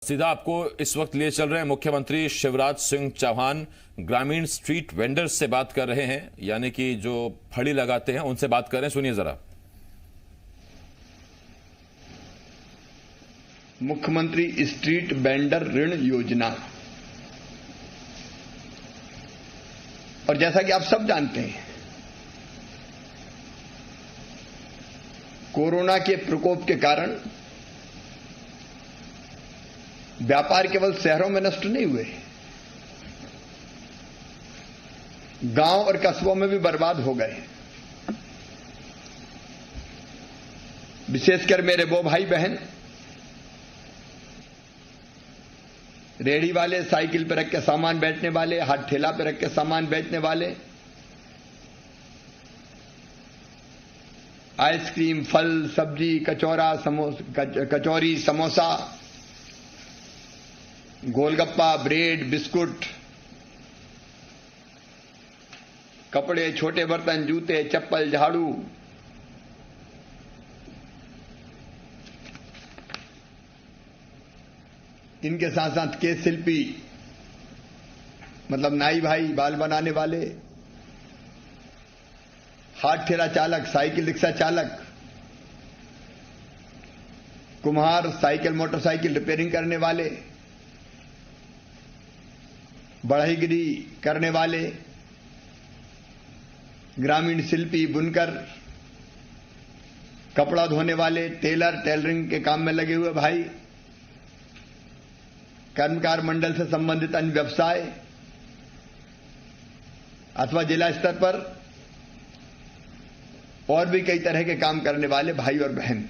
सीधा आपको इस वक्त लिए चल रहे हैं। मुख्यमंत्री शिवराज सिंह चौहान ग्रामीण स्ट्रीट वेंडर्स से बात कर रहे हैं, यानी कि जो फड़ी लगाते हैं उनसे बात कर रहे हैं। सुनिए जरा। मुख्यमंत्री स्ट्रीट वेंडर ऋण योजना, और जैसा कि आप सब जानते हैं, कोरोना के प्रकोप के कारण व्यापार केवल शहरों में नष्ट नहीं हुए, गांव और कस्बों में भी बर्बाद हो गए। विशेषकर मेरे वो भाई बहन रेहड़ी वाले, साइकिल पर रख के सामान बेचने वाले, हाथ ठेला पर रख के सामान बेचने वाले, आइसक्रीम, फल, सब्जी, कचौरी, समोसा, गोलगप्पा, ब्रेड, बिस्कुट, कपड़े, छोटे बर्तन, जूते, चप्पल, झाड़ू, इनके साथ साथ केश शिल्पी मतलब नाई भाई, बाल बनाने वाले, हाथ ठेला चालक, साइकिल रिक्शा चालक, कुम्हार, साइकिल मोटरसाइकिल रिपेयरिंग करने वाले, बढ़ईगिरी करने वाले, ग्रामीण शिल्पी, बुनकर, कपड़ा धोने वाले, टेलर, टेलरिंग के काम में लगे हुए भाई, कर्मकार मंडल से संबंधित अन्य व्यवसाय अथवा जिला स्तर पर और भी कई तरह के काम करने वाले भाई और बहन।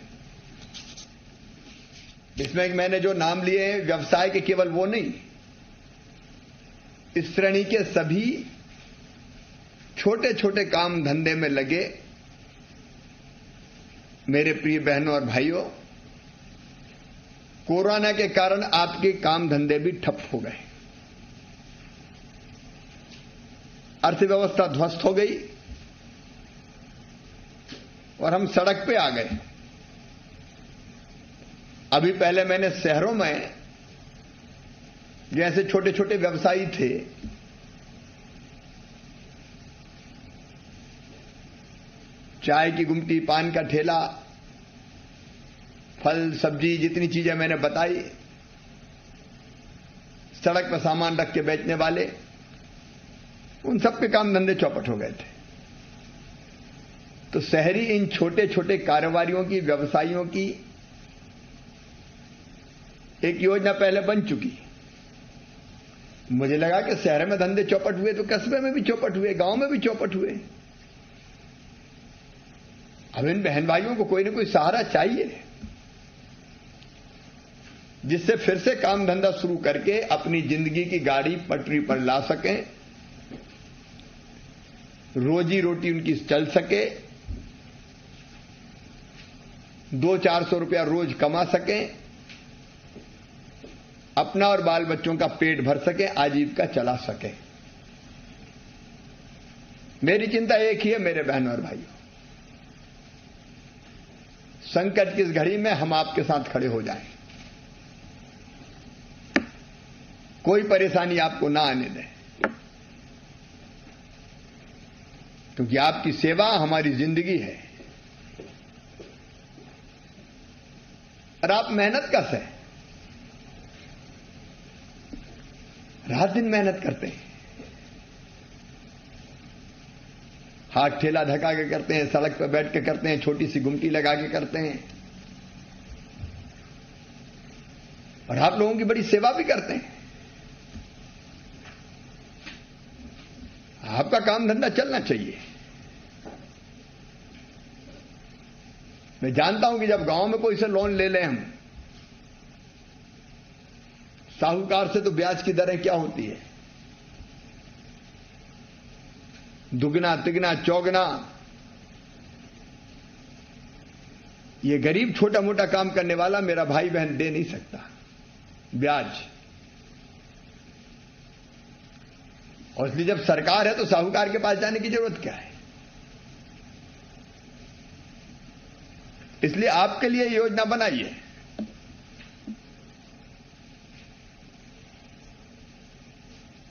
इसमें मैंने जो नाम लिए हैं व्यवसाय के, केवल वो नहीं, इस श्रेणी के सभी छोटे छोटे काम धंधे में लगे मेरे प्रिय बहनों और भाइयों, कोरोना के कारण आपके काम धंधे भी ठप हो गए, अर्थव्यवस्था ध्वस्त हो गई और हम सड़क पे आ गए। अभी पहले मैंने शहरों में जैसे छोटे छोटे व्यवसायी थे, चाय की गुमटी, पान का ठेला, फल सब्जी, जितनी चीजें मैंने बताई, सड़क पर सामान रख के बेचने वाले, उन सब के काम धंधे चौपट हो गए थे। तो शहरी इन छोटे छोटे कारोबारियों की, व्यवसायियों की एक योजना पहले बन चुकी। मुझे लगा कि शहर में धंधे चौपट हुए तो कस्बे में भी चौपट हुए, गांव में भी चौपट हुए। अब इन बहन भाइयों को कोई ना कोई सहारा चाहिए जिससे फिर से काम धंधा शुरू करके अपनी जिंदगी की गाड़ी पटरी पर ला सकें, रोजी रोटी उनकी चल सके, 200-400 रुपया रोज कमा सकें, अपना और बाल बच्चों का पेट भर सके, आजीविका चला सके। मेरी चिंता एक ही है मेरे बहनों और भाइयों, संकट की इस घड़ी में हम आपके साथ खड़े हो जाएं, कोई परेशानी आपको ना आने दें, क्योंकि आपकी सेवा हमारी जिंदगी है। और आप मेहनत कस है, रात दिन मेहनत करते हैं, हाथ ठेला धका के करते हैं, सड़क पर बैठ के करते हैं, छोटी सी गुमटी लगा के करते हैं, और आप लोगों की बड़ी सेवा भी करते हैं। आपका काम धंधा चलना चाहिए। मैं जानता हूं कि जब गांव में कोई से लोन ले लें हम, साहूकार से, तो ब्याज की दरें क्या होती है, दुगना तिगना चौगना। ये गरीब छोटा मोटा काम करने वाला मेरा भाई बहन दे नहीं सकता ब्याज। और इसलिए जब सरकार है तो साहूकार के पास जाने की जरूरत क्या है। इसलिए आपके लिए योजना बनाइए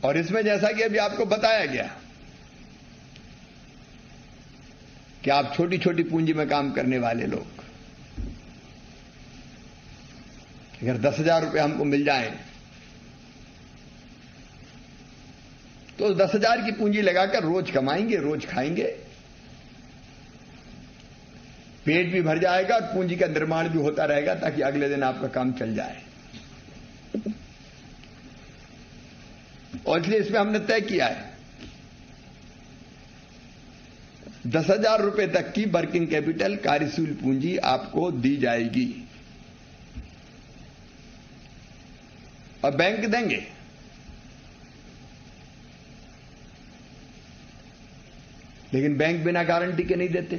और इसमें जैसा कि अभी आपको बताया गया कि आप छोटी छोटी पूंजी में काम करने वाले लोग, अगर 10,000 रुपये हमको मिल जाएं तो 10,000 की पूंजी लगाकर रोज कमाएंगे, रोज खाएंगे, पेट भी भर जाएगा और पूंजी का निर्माण भी होता रहेगा ताकि अगले दिन आपका काम चल जाए। और इसलिए इसमें हमने तय किया है 10,000 रुपए तक की वर्किंग कैपिटल कार्यशील पूंजी आपको दी जाएगी और बैंक देंगे। लेकिन बैंक बिना गारंटी के नहीं देते।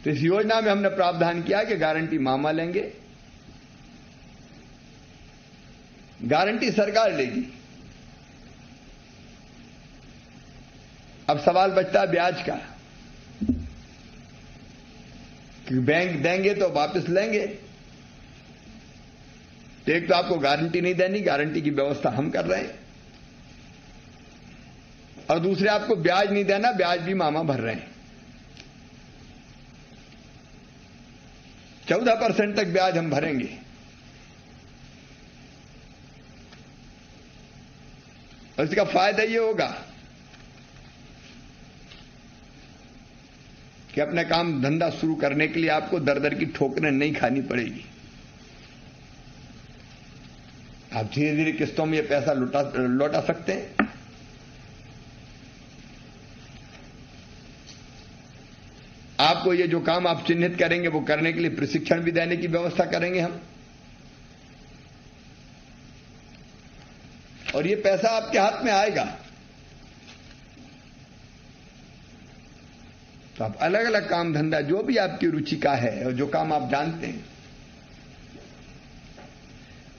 तो इस योजना में हमने प्रावधान किया कि गारंटी मामा लेंगे, गारंटी सरकार लेगी। अब सवाल बचता है ब्याज का, कि बैंक देंगे तो वापस लेंगे। तो एक तो आपको गारंटी नहीं देनी, गारंटी की व्यवस्था हम कर रहे हैं, और दूसरे आपको ब्याज नहीं देना, ब्याज भी मामा भर रहे हैं। 14% तक ब्याज हम भरेंगे। और इसका फायदा यह होगा कि अपना काम धंधा शुरू करने के लिए आपको दर दर की ठोकरें नहीं खानी पड़ेगी। आप धीरे धीरे किस्तों में यह पैसा लौटा सकते हैं। आपको ये जो काम आप चिन्हित करेंगे वो करने के लिए प्रशिक्षण भी देने की व्यवस्था करेंगे हम। और ये पैसा आपके हाथ में आएगा तो आप अलग अलग काम धंधा जो भी आपकी रुचि का है और जो काम आप जानते हैं,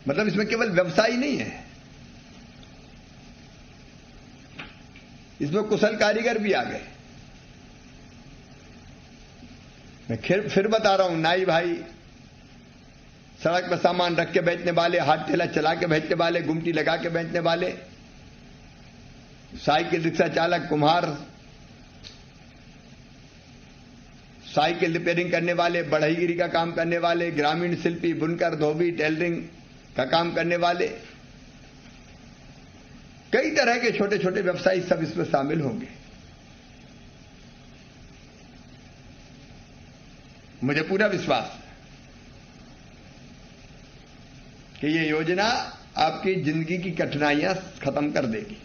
मतलब इसमें केवल व्यवसाय नहीं है, इसमें कुशल कारीगर भी आ गए। मैं फिर बता रहा हूं, नाई भाई, सड़क पर सामान रख के बेचने वाले, हाथ ठेला चला के बेचने वाले, गुमटी लगा के बेचने वाले, साइकिल रिक्शा चालक, कुम्हार, साइकिल रिपेयरिंग करने वाले, बढ़ईगिरी का काम करने वाले, ग्रामीण शिल्पी, बुनकर, धोबी, टेलरिंग का काम करने वाले, कई तरह के छोटे छोटे व्यवसायी सब इसमें शामिल होंगे। मुझे पूरा विश्वास है कि ये योजना आपकी जिंदगी की कठिनाइयां खत्म कर देगी।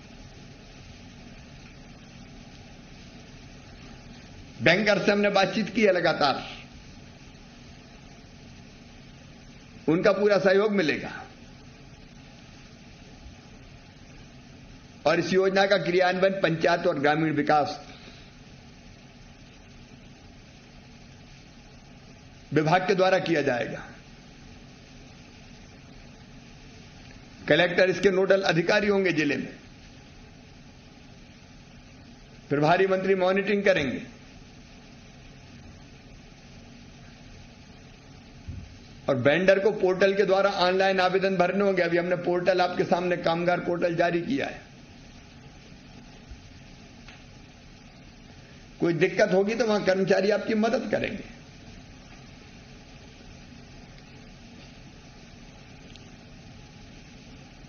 बैंकर से हमने बातचीत की है लगातार, उनका पूरा सहयोग मिलेगा और इस योजना का क्रियान्वयन पंचायत और ग्रामीण विकास विभाग के द्वारा किया जाएगा। कलेक्टर इसके नोडल अधिकारी होंगे जिले में, प्रभारी मंत्री मॉनिटरिंग करेंगे और वेंडर को पोर्टल के द्वारा ऑनलाइन आवेदन भरने होंगे। अभी हमने पोर्टल आपके सामने कामगार पोर्टल जारी किया है। कोई दिक्कत होगी तो वहां कर्मचारी आपकी मदद करेंगे।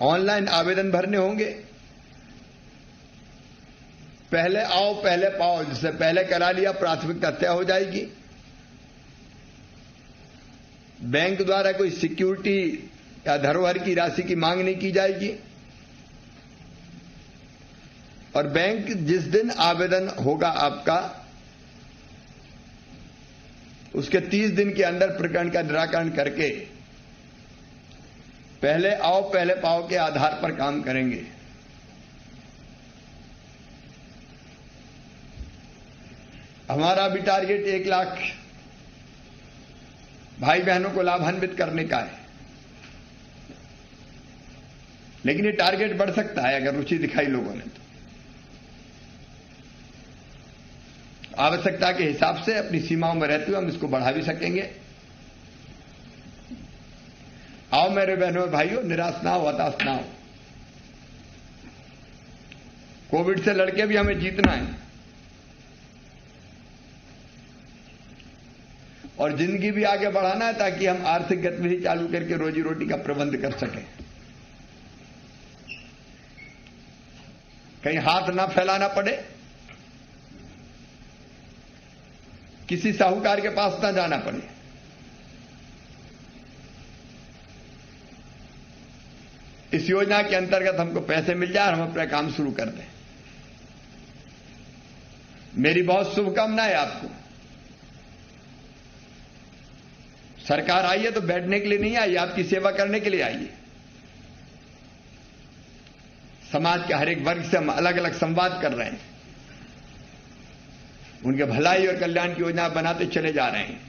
ऑनलाइन आवेदन भरने होंगे। पहले आओ पहले पाओ, जिससे पहले करा लिया प्राथमिकता तय हो जाएगी। बैंक द्वारा कोई सिक्योरिटी या धरोहर की राशि की मांग नहीं की जाएगी और बैंक जिस दिन आवेदन होगा आपका, उसके 30 दिन के अंदर प्रकरण का निराकरण करके पहले आओ पहले पाओ के आधार पर काम करेंगे। हमारा भी टारगेट 1 लाख भाई बहनों को लाभान्वित करने का है, लेकिन ये टारगेट बढ़ सकता है अगर रुचि दिखाई लोगों ने तो। आवश्यकता के हिसाब से अपनी सीमाओं में रहते हुए हम इसको बढ़ा भी सकेंगे। आओ मेरे बहनों और भाइयों, निराश ना हो, हताश ना हो। कोविड से लड़के भी हमें जीतना है और जिंदगी भी आगे बढ़ाना है, ताकि हम आर्थिक गतिविधि चालू करके रोजी रोटी का प्रबंध कर सकें। कहीं हाथ ना फैलाना पड़े, किसी साहूकार के पास ना जाना पड़े। इस योजना के अंतर्गत हमको पैसे मिल जाए और हम अपना काम शुरू कर दें। मेरी बहुत शुभकामनाएं आपको। सरकार आई है तो बैठने के लिए नहीं आई, आपकी सेवा करने के लिए आई है। समाज के हर एक वर्ग से हम अलग अलग संवाद कर रहे हैं, उनके भलाई और कल्याण की योजना बनाते चले जा रहे हैं।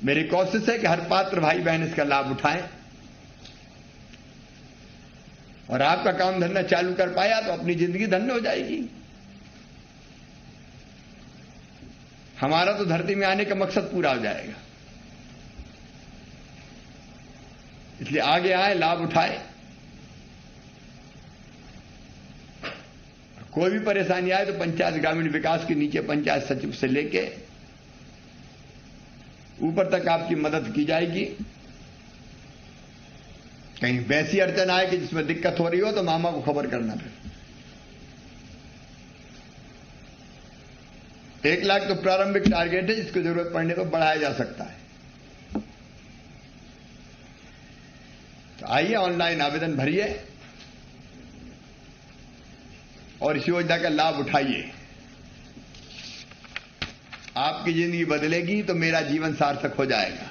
मेरी कोशिश है कि हर पात्र भाई बहन इसका लाभ उठाएं और आपका काम धंधा चालू कर पाया तो अपनी जिंदगी धन्य हो जाएगी। हमारा तो धरती में आने का मकसद पूरा हो जाएगा। इसलिए आगे आए, लाभ उठाए। कोई भी परेशानी आए तो पंचायत ग्रामीण विकास के नीचे पंचायत सचिव से लेके ऊपर तक आपकी मदद की जाएगी। कहीं वैसी अड़चन आए कि जिसमें दिक्कत हो रही हो तो मामा को खबर करना। फिर 1 लाख तो प्रारंभिक टारगेट है, जिसको जरूरत पड़ने पर बढ़ाया जा सकता है। तो आइए, ऑनलाइन आवेदन भरिए और इस योजना का लाभ उठाइए। आपकी जिंदगी बदलेगी तो मेरा जीवन सार्थक हो जाएगा।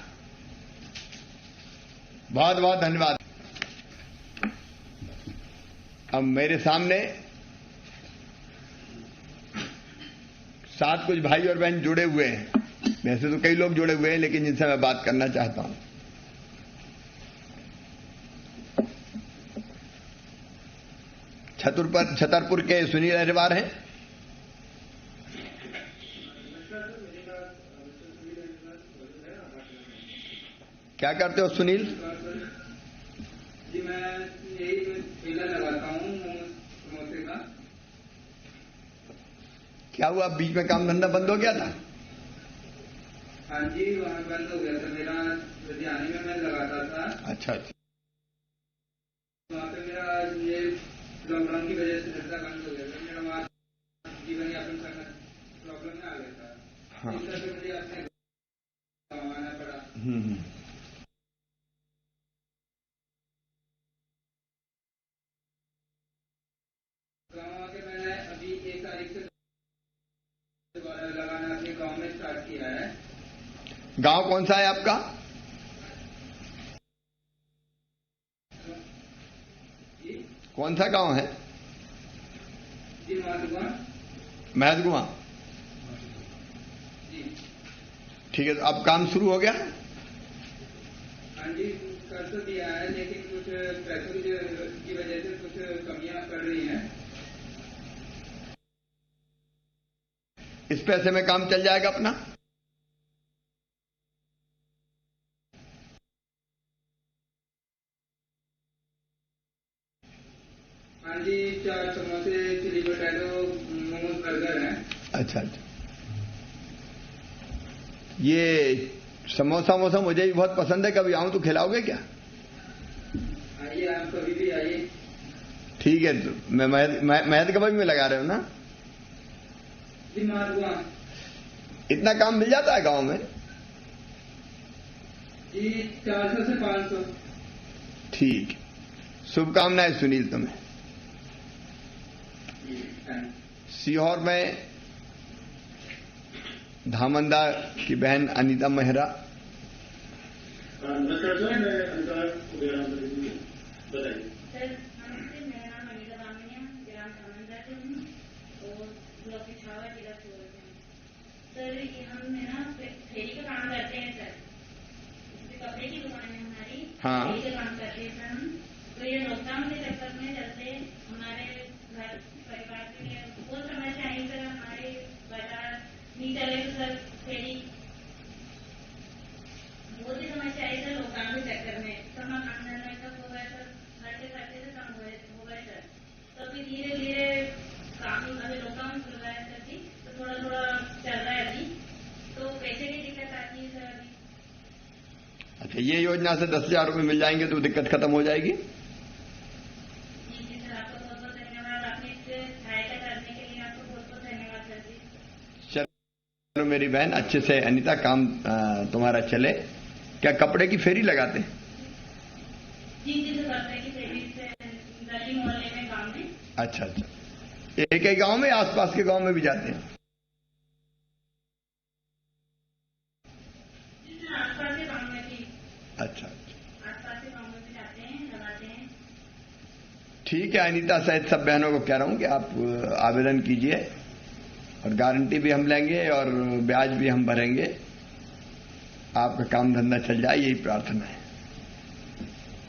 बहुत बहुत धन्यवाद। अब मेरे सामने 7 कुछ भाई और बहन जुड़े हुए हैं। वैसे तो कई लोग जुड़े हुए हैं, लेकिन जिनसे मैं बात करना चाहता हूं। छतरपुर के सुनील अहिरवार हैं। क्या करते हो सुनील? जी मैं यही ठेला लगाता हूँ समोसे का। क्या हुआ, बीच में काम धंधा बंद हो गया था? हाँ जी, वहाँ बंद हो गया था मेरा। लुधियाने में मैं लगाता था। अच्छा अच्छा। वहाँ पे मेरा ये लॉकडाउन की वजह से धंधा बंद हो गया था। मेरा वहाँ जीवन यापन करना प्रॉब्लम में आ गया था। हाँ। इस तरह से मुझे अपने गाँव आना पड़ा। गाँव आके मैंने अभी 1 तारीख से लगाना अपने गाँव में स्टार्ट किया है। गांव कौन सा है आपका? जी कौन सा गांव है? जी महदगुआ। जी ठीक है, तो अब काम शुरू हो गया? हाँ जी, कर तो दिया है, लेकिन कुछ पैसों की वजह से कुछ कमियां पड़ रही हैं। इस पैसे में काम चल जाएगा अपना? हाँ जी, 4 समोसे, चिली पोटैटो, मोमोज, बर्गर हैं। अच्छा अच्छा। ये समोसा वोसा मुझे भी बहुत पसंद है, कभी आऊं तो खिलाओगे क्या? आइए, आप कभी भी आइए। ठीक है, तो मैं महद कबाब में लगा रहे हो ना? जी महदगुआ। इतना काम मिल जाता है गांव में? जी 400 से 500। ठीक, शुभकामनाएं सुनील तुम्हें। सीहोर में धामंदा की बहन अनीता मेहरा। नमस्कार सर, मैं अनिता बताइए। सर नमस्ते, मेरा नाम अनीता बामनिया, ग्राम धामंदा से हूँ और ब्लॉक पिछावर जिला सूरत में। सर ये हम ना फेरी का काम करते हैं सर, इसमें कपड़े की दुकान है हमारी। हाँ। फेरी का काम करते हैं सर हम। तो ये लॉकडाउन के चक्कर में चलते हमारे घर परिवार के लिए बहुत समस्या आई सर। हमारे बाजार नहीं चले तो सर फेरी के चक्कर में सब काम धंधा सब हो गया सर, करते करते से कम हो गए सर। तो अभी धीरे धीरे काम, अभी लॉकडाउन खुल रहा है सर जी, तो थोड़ा थोड़ा चल रहा है अभी, तो पैसे की दिक्कत आती है सर अभी। अच्छा, ये योजना से 10,000 रुपये मिल जाएंगे तो दिक्कत खत्म हो जाएगी। जी जी सर, आपको बहुत बहुत धन्यवाद, आपने इससे सहायता करने के लिए आपको बहुत बहुत धन्यवाद सर जी। चलो मेरी बहन, अच्छे से अनीता काम तुम्हारा चले। क्या कपड़े की फेरी लगाते हैं? जी जी सर, कपड़े की फेरी से गली मोहल्ले में काम है। अच्छा अच्छा, एक ही गांव में, आसपास के गांव में भी जाते हैं? जी सर, आसपास के गाँव में भी, अच्छा अच्छा, आसपास के गाँव में भी जाते हैं, लगाते हैं। ठीक है। अनीता सहित सब बहनों को कह रहा हूं कि आप आवेदन कीजिए और गारंटी भी हम लेंगे और ब्याज भी हम भरेंगे। आपका काम धंधा चल जाए, यही प्रार्थना है।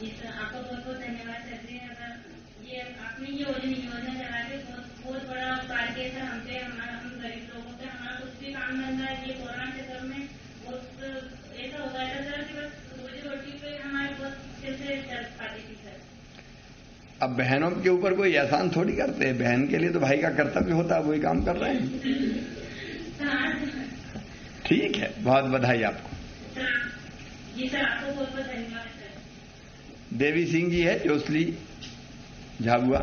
जी सर, आपको बहुत बहुत धन्यवाद सर जी। अगर ये आपने ये योजना चला के बहुत बड़ा उपकार किया सर हम पे, हम गरीब लोगों पे। हमारा कुछ भी काम धंधा ये कोरोना चक्कर में बहुत ऐसा हो गया था सर कि बस रोजी रोटी पे हमारे बहुत अच्छे से चल पाती थी सर। अब बहनों के ऊपर कोई एहसान थोड़ी करते हैं, बहन के लिए तो भाई का कर्तव्य होता है, वही काम कर रहे हैं। ठीक है, बहुत बधाई आपको। जी सर, आपको बहुत बहुत धन्यवाद सर। देवी सिंह जी है, जोसली झाबुआ।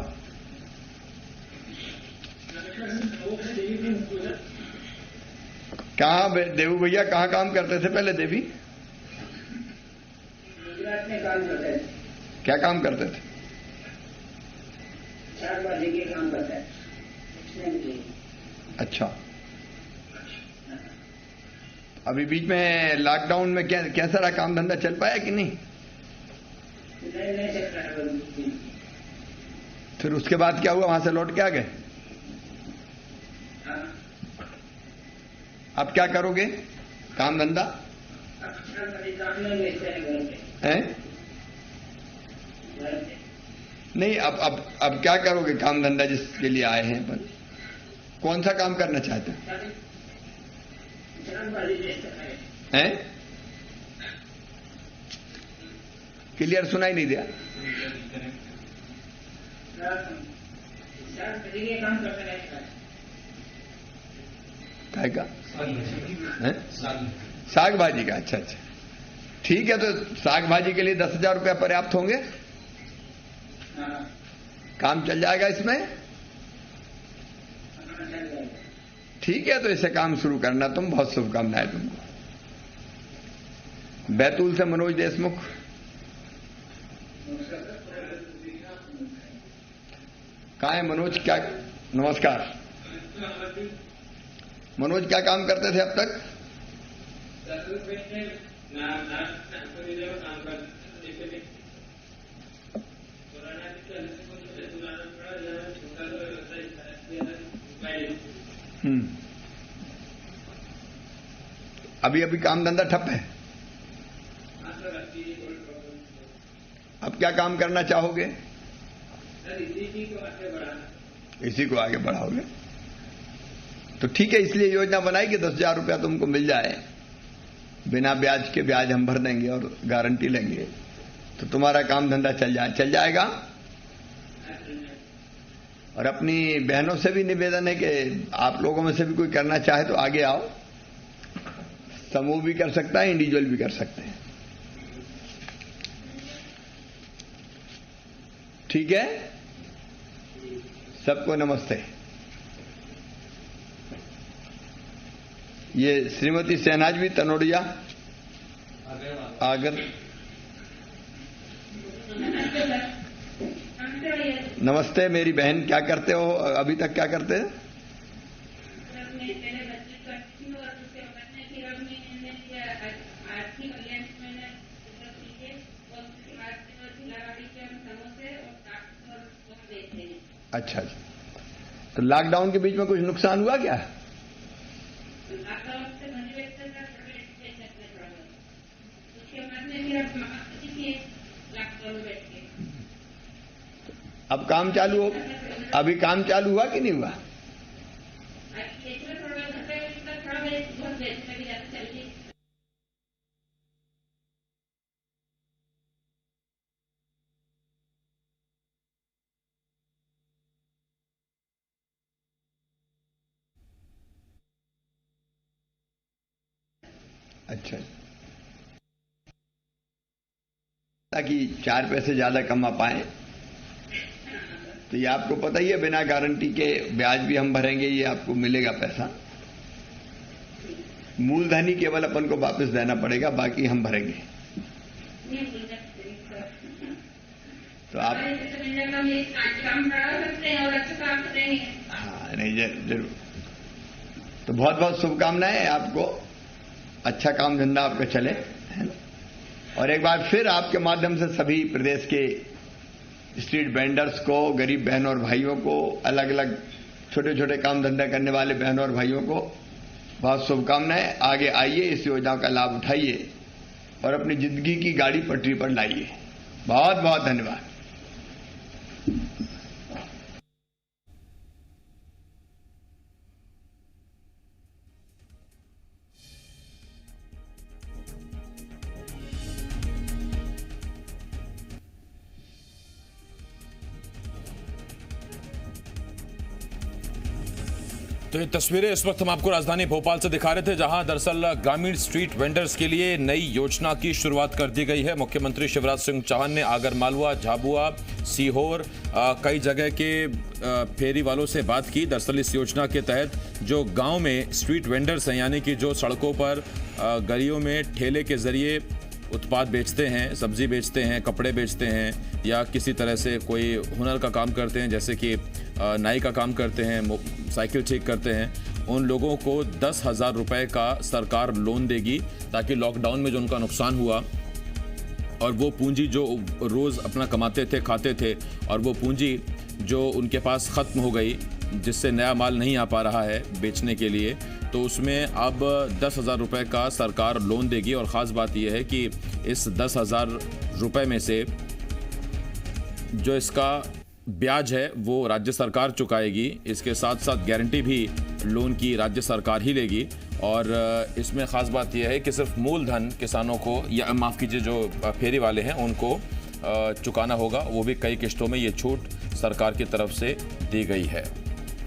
कहाँ देवू भैया, कहाँ काम करते थे पहले देवी? गुजरात में काम करते थे, क्या काम करते थे? शाकभाजी के काम करता है। अच्छा, अभी बीच में लॉकडाउन में कैसा रहा, काम धंधा चल पाया कि नहीं? नहीं चल रहा है। फिर उसके बाद क्या हुआ, वहां से लौट के आ गए? अब क्या करोगे, काम धंधा है? नहीं, अब क्या करोगे काम धंधा जिसके लिए आए हैं? पर कौन सा काम करना चाहते हैं? क्लियर सुनाई नहीं दिया। काय का? साग भाजी का? अच्छा अच्छा, ठीक है। तो साग भाजी के लिए 10,000 रुपया पर्याप्त होंगे? काम चल जाएगा इसमें? ठीक है, तो इसे काम शुरू करना तुम। बहुत शुभकामनाएं तुमको। बैतूल से मनोज देशमुख। कहाँ है मनोज? क्या, नमस्कार मनोज, क्या काम करते थे अब तक? अभी काम धंधा ठप है। अब क्या काम करना चाहोगे? इसी को आगे बढ़ाओगे, तो ठीक है। इसलिए योजना बनाई कि 10,000 रुपया तुमको मिल जाए, बिना ब्याज के। ब्याज हम भर देंगे और गारंटी लेंगे, तो तुम्हारा काम धंधा चल जाएगा। और अपनी बहनों से भी निवेदन है कि आप लोगों में से भी कोई करना चाहे तो आगे आओ। समूह भी कर सकता है, इंडिविजुअल भी कर सकते हैं। ठीक है, सबको नमस्ते। ये श्रीमती शहनाज भी तनोड़िया आगर। नमस्ते मेरी बहन, क्या करते हो अभी तक? क्या करते हैं? अच्छा अच्छा, तो लॉकडाउन के बीच में कुछ नुकसान हुआ क्या? अब काम चालू हो, अभी काम चालू हुआ कि नहीं हुआ? अच्छा, ताकि 4 पैसे ज्यादा कमा पाए। तो ये आपको पता ही है, बिना गारंटी के ब्याज भी हम भरेंगे, ये आपको मिलेगा पैसा। मूलधन ही केवल अपन को वापस देना पड़ेगा, बाकी हम भरेंगे। तो आप हाँ, नहीं जरूर। तो बहुत बहुत शुभकामनाएं आपको, अच्छा काम धंधा आपका चले, है ना। और एक बार फिर आपके माध्यम से सभी प्रदेश के स्ट्रीट वेंडर्स को, गरीब बहनों और भाइयों को, अलग अलग छोटे छोटे काम धंधा करने वाले बहनों और भाइयों को बहुत शुभकामनाएं। आगे आइए, इस योजना का लाभ उठाइए और अपनी जिंदगी की गाड़ी पटरी पर लाइए। बहुत बहुत धन्यवाद। तो ये तस्वीरें इस वक्त हम आपको राजधानी भोपाल से दिखा रहे थे, जहां दरअसल ग्रामीण स्ट्रीट वेंडर्स के लिए नई योजना की शुरुआत कर दी गई है। मुख्यमंत्री शिवराज सिंह चौहान ने आगरमालवा, झाबुआ, सीहोर कई जगह के फेरी वालों से बात की। दरअसल इस योजना के तहत जो गांव में स्ट्रीट वेंडर्स हैं, यानी कि जो सड़कों पर गलियों में ठेले के जरिए उत्पाद बेचते हैं, सब्जी बेचते हैं, कपड़े बेचते हैं, या किसी तरह से कोई हुनर का काम करते हैं, जैसे कि नाई का काम करते हैं, साइकिल ठीक करते हैं, उन लोगों को 10,000 रुपये का सरकार लोन देगी, ताकि लॉकडाउन में जो उनका नुकसान हुआ और वो पूंजी जो रोज़ अपना कमाते थे, खाते थे, और वो पूंजी जो उनके पास ख़त्म हो गई, जिससे नया माल नहीं आ पा रहा है बेचने के लिए, तो उसमें अब 10,000 रुपये का सरकार लोन देगी। और ख़ास बात यह है कि इस 10,000 रुपये में से जो इसका ब्याज है वो राज्य सरकार चुकाएगी। इसके साथ साथ गारंटी भी लोन की राज्य सरकार ही लेगी। और इसमें ख़ास बात यह है कि सिर्फ मूलधन किसानों को, या माफ़ कीजिए जो फेरी वाले हैं उनको चुकाना होगा, वो भी कई किश्तों में ये छूट सरकार की तरफ से दी गई है।